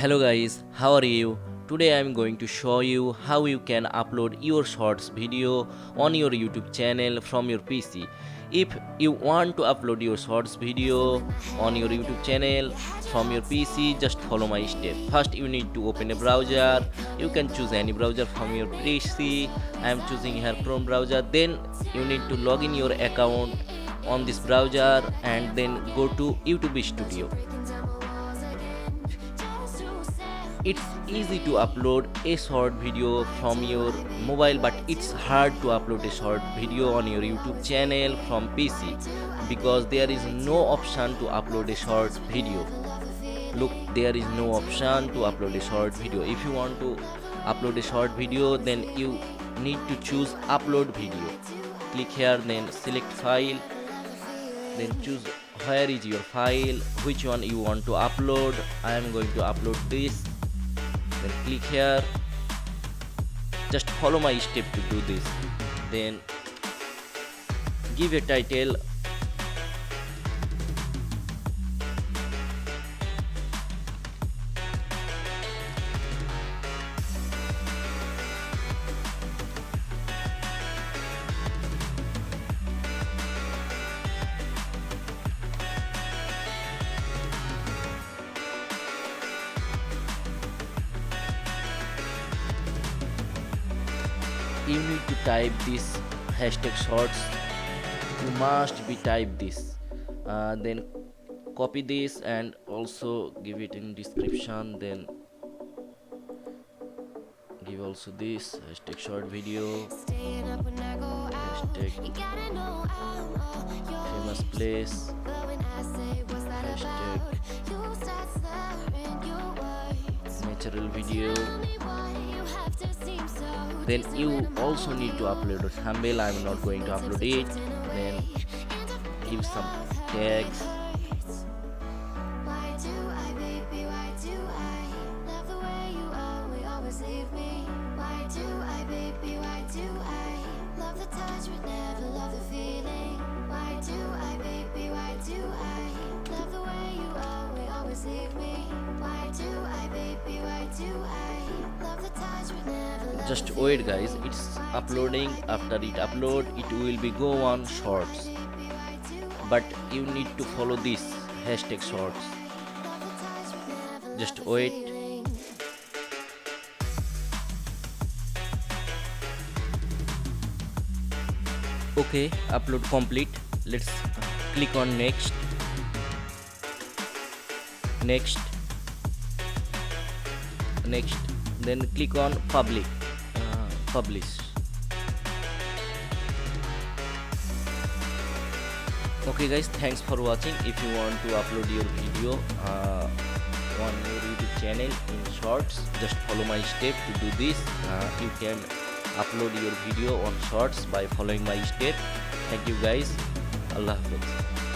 Hello guys, how are you? Today I am going to show you how you can upload your shorts video on your YouTube channel from your PC. If you want to upload your shorts video on your YouTube channel from your PC, just follow my step. First you need to open a browser. You can choose any browser from your PC. I am choosing here Chrome browser. Then you need to log in your account on this browser and then go to YouTube Studio. It's easy to upload a short video from your mobile, but it's hard to upload a short video on your YouTube channel from PC because there is no option to upload a short video. Look, there is no option to upload a short video. If you want to upload a short video, then you need to choose upload video. Click here, then select file, then choose where is your file, which one you want to upload. I am going to upload this. Then click here, just follow my step to do this. Then give a title. You need to type this hashtag shorts. You must be type this. Then copy this and also give it in description. Then give also this hashtag short video, hashtag famous place, hashtag natural video. Then you also need to upload a thumbnail. I'm not going to upload it. Then give some tags. Just wait guys, it's uploading. After it upload, it will be go on shorts, but you need to follow this hashtag shorts. Just wait. Okay, upload complete. Let's click on next, next, next, then click on publish. Okay guys, thanks for watching. If you want to upload your video on your YouTube channel in shorts, just follow my step to do this. You can upload your video on shorts by following my step. Thank you guys. Allah Hafiz.